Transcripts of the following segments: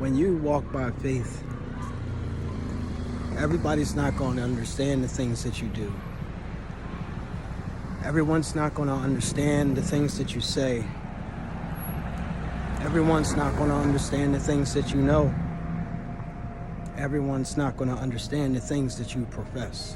when you walk by faith, everybody's not going to understand the things that you do. Everyone's not going to understand the things that you say. Everyone's not going to understand the things that you know. Everyone's not going to understand the things that you profess.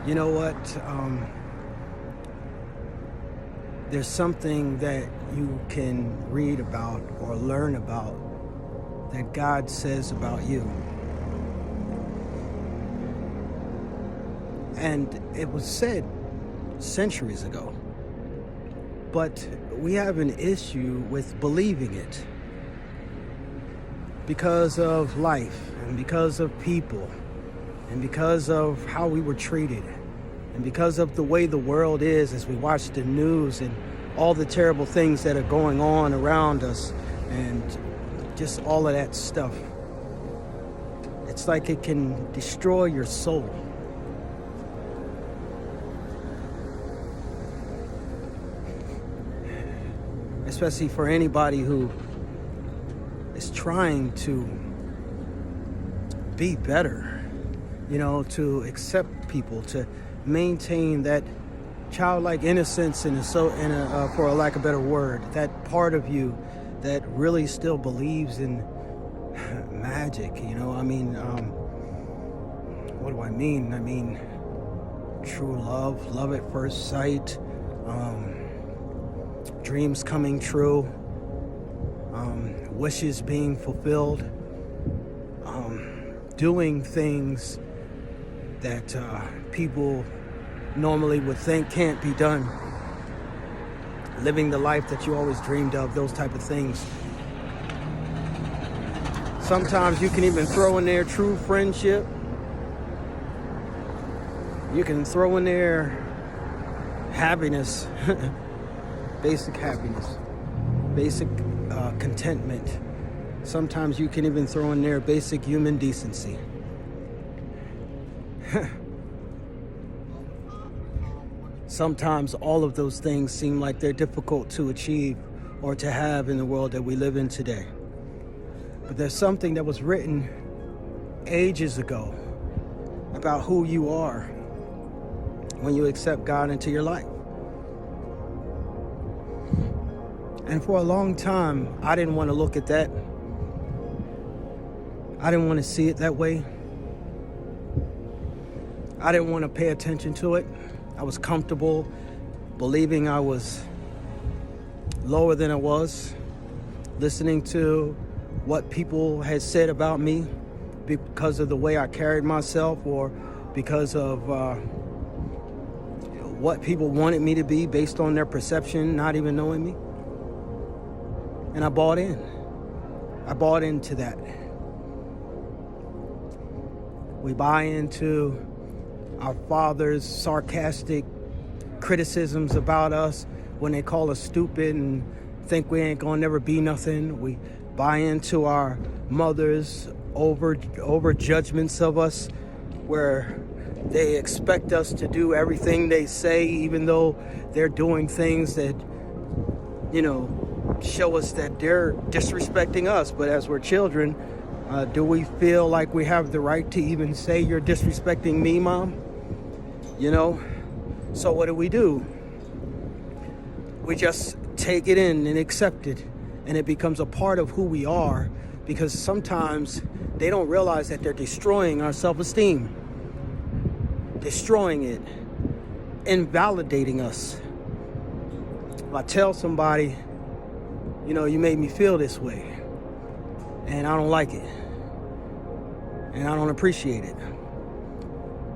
You know what? There's something that you can read about or learn about that God says about you. And it was said centuries ago. But we have an issue with believing it because of life and because of people and because of how we were treated and because of the way the world is as we watch the news and all the terrible things that are going on around us and just all of that stuff. It's like it can destroy your soul. Especially for anybody who is trying to be better, to accept people, to maintain that childlike innocence for a lack of a better word, that part of you that really still believes in magic. What do I mean? I mean true love at first sight, dreams coming true, wishes being fulfilled, doing things that people normally would think can't be done, living the life that you always dreamed of, those type of things. Sometimes you can even throw in there true friendship. You can throw in there happiness. Basic happiness, basic contentment. Sometimes you can even throw in there basic human decency. Sometimes all of those things seem like they're difficult to achieve or to have in the world that we live in today. But there's something that was written ages ago about who you are when you accept God into your life. And for a long time, I didn't want to look at that. I didn't want to see it that way. I didn't want to pay attention to it. I was comfortable believing I was lower than I was, listening to what people had said about me because of the way I carried myself or because of what people wanted me to be based on their perception, not even knowing me. And I bought in. I bought into that. We buy into our father's sarcastic criticisms about us when they call us stupid and think we ain't gonna never be nothing. We buy into our mother's over judgments of us where they expect us to do everything they say, even though they're doing things that, show us that they're disrespecting us. But as we're children, do we feel like we have the right to even say you're disrespecting me, Mom? So what do? We just take it in and accept it, and it becomes a part of who we are, because sometimes they don't realize that they're destroying our self-esteem, destroying it, invalidating us. If I tell somebody, you made me feel this way, and I don't like it, and I don't appreciate it.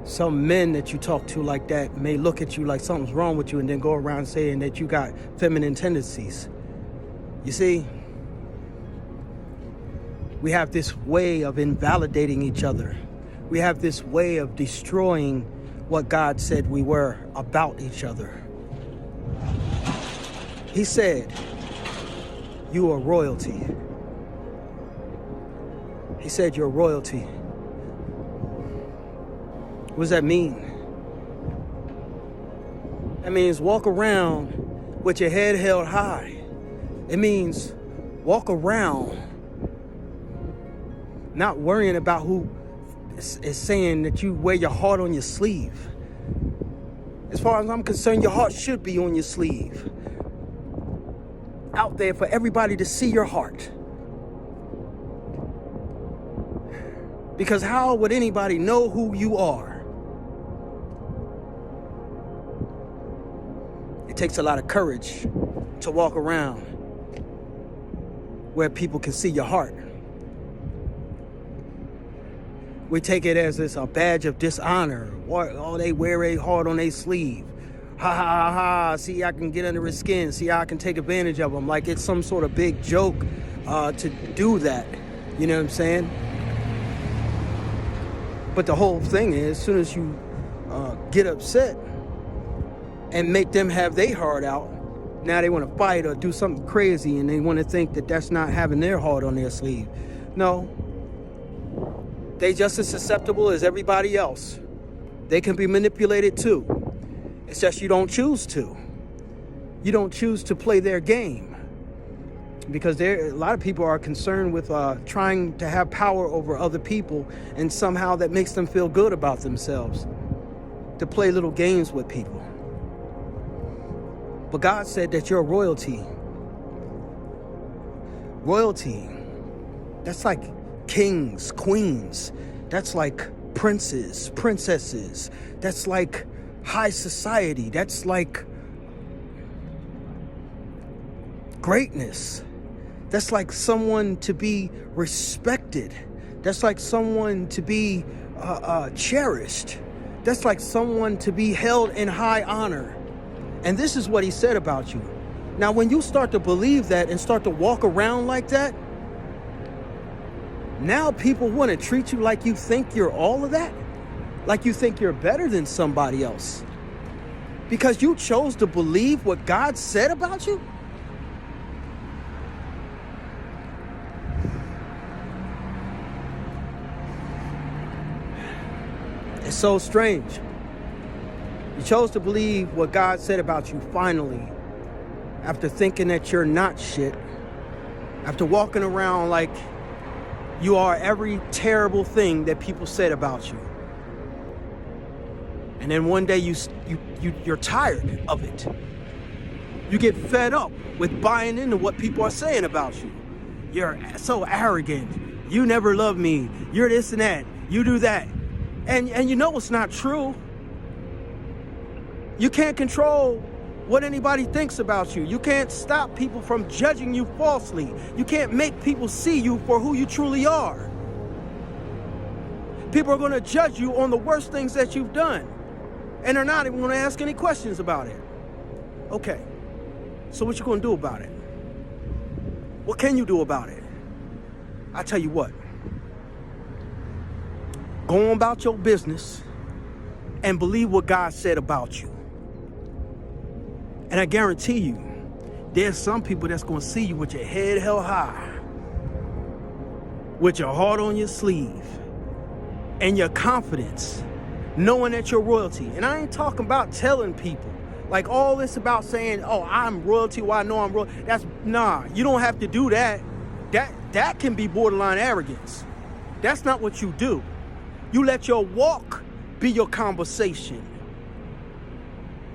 Some men that you talk to like that may look at you like something's wrong with you and then go around saying that you got feminine tendencies. You see, we have this way of invalidating each other. We have this way of destroying what God said we were about each other. He said, you are royalty. He said you're royalty. What does that mean? That means walk around with your head held high. It means walk around not worrying about who is saying that you wear your heart on your sleeve. As far as I'm concerned, your heart should be on your sleeve. Out there for everybody to see your heart. Because how would anybody know who you are? It takes a lot of courage to walk around where people can see your heart. We take it as it's a badge of dishonor. Oh, they wear a heart on their sleeve. Ha ha ha ha. See, I can get under his skin. See, I can take advantage of him. Like it's some sort of big joke to do that. You know what I'm saying? But the whole thing is, as soon as you get upset and make them have their heart out, now they want to fight or do something crazy, and they want to think that that's not having their heart on their sleeve. No. They just as susceptible as everybody else. They can be manipulated too. It's just you don't choose to. You don't choose to play their game. Because a lot of people are concerned with trying to have power over other people, and somehow that makes them feel good about themselves. To play little games with people. But God said that you're royalty. Royalty, that's like kings, queens. That's like princes, princesses. That's like high society. That's like greatness. That's like someone to be respected. That's like someone to be cherished. That's like someone to be held in high honor. And this is what he said about you. Now, when you start to believe that and start to walk around like that, now people want to treat you like you think you're all of that. Like you think you're better than somebody else. Because you chose to believe what God said about you. It's so strange. You chose to believe what God said about you finally, after thinking that you're not shit, after walking around like you are every terrible thing that people said about you. And then one day you're tired of it. You get fed up with buying into what people are saying about you. You're so arrogant. You never loved me. You're this and that. You do that. And you know it's not true. You can't control what anybody thinks about you. You can't stop people from judging you falsely. You can't make people see you for who you truly are. People are going to judge you on the worst things that you've done. And they're not even going to ask any questions about it. Okay, so what you going to do about it? What can you do about it? I tell you what. Go on about your business and believe what God said about you. And I guarantee you, there's some people that's going to see you with your head held high, with your heart on your sleeve, and your confidence, knowing that you're royalty. And I ain't talking about telling people. Like all this about saying, oh, I'm royalty, well, I know I'm royalty. Nah, you don't have to do that. That can be borderline arrogance. That's not what you do. You let your walk be your conversation.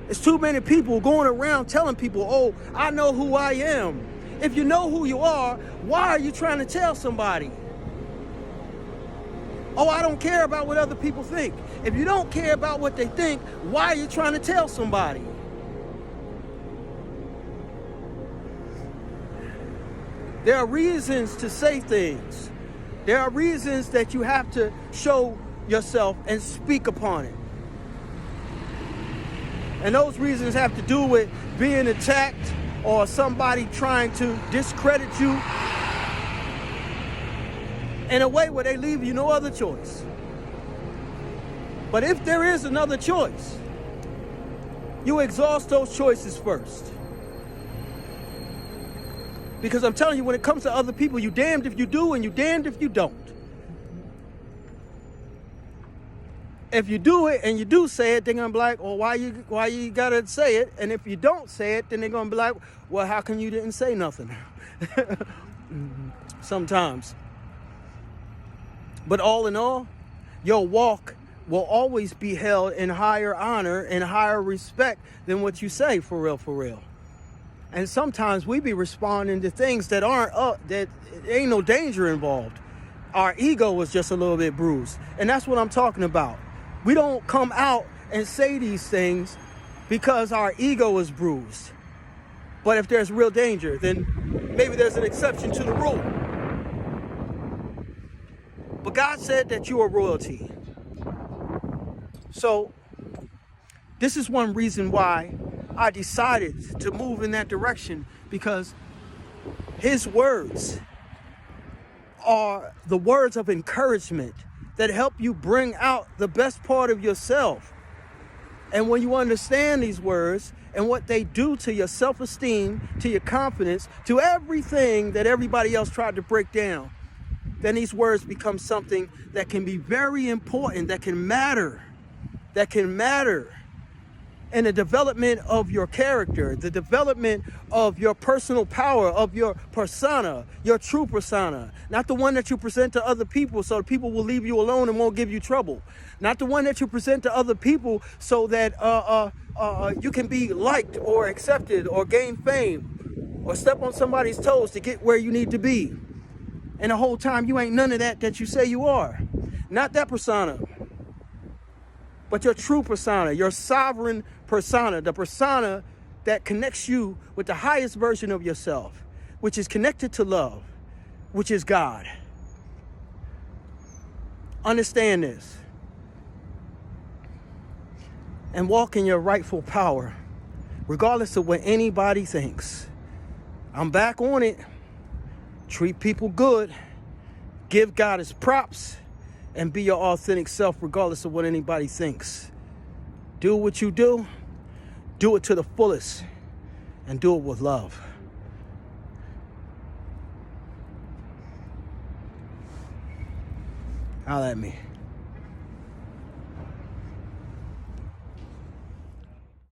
It's too many people going around telling people, oh, I know who I am. If you know who you are, why are you trying to tell somebody? Oh, I don't care about what other people think. If you don't care about what they think, why are you trying to tell somebody? There are reasons to say things. There are reasons that you have to show yourself and speak upon it. And those reasons have to do with being attacked or somebody trying to discredit you in a way where they leave you no other choice. But if there is another choice, you exhaust those choices first. Because I'm telling you, when it comes to other people, you damned if you do and you damned if you don't. if you do it and you do say it, they're gonna be like, well, why you gotta say it? And if you don't say it, then they're gonna be like, well, how come you didn't say nothing? Sometimes. But all in all, your walk will always be held in higher honor and higher respect than what you say, for real, for real. And sometimes we be responding to things that aren't that ain't no danger involved. Our ego was just a little bit bruised. And that's what I'm talking about. We don't come out and say these things because our ego is bruised. But if there's real danger, then maybe there's an exception to the rule. But God said that you are royalty. So this is one reason why I decided to move in that direction, because his words are the words of encouragement that help you bring out the best part of yourself. And when you understand these words and what they do to your self-esteem, to your confidence, to everything that everybody else tried to break down, then these words become something that can be very important, that can matter in the development of your character, the development of your personal power, of your persona, your true persona. Not the one that you present to other people so that people will leave you alone and won't give you trouble. Not the one that you present to other people so that you can be liked or accepted or gain fame or step on somebody's toes to get where you need to be. And the whole time you ain't none of that you say you are. Not that persona, but your true persona, your sovereign persona, the persona that connects you with the highest version of yourself, which is connected to love, which is God. Understand this and walk in your rightful power, regardless of what anybody thinks. I'm back on it. Treat people good, give God his props, and be your authentic self regardless of what anybody thinks. Do what you do it to the fullest, and do it with love. Holla at me.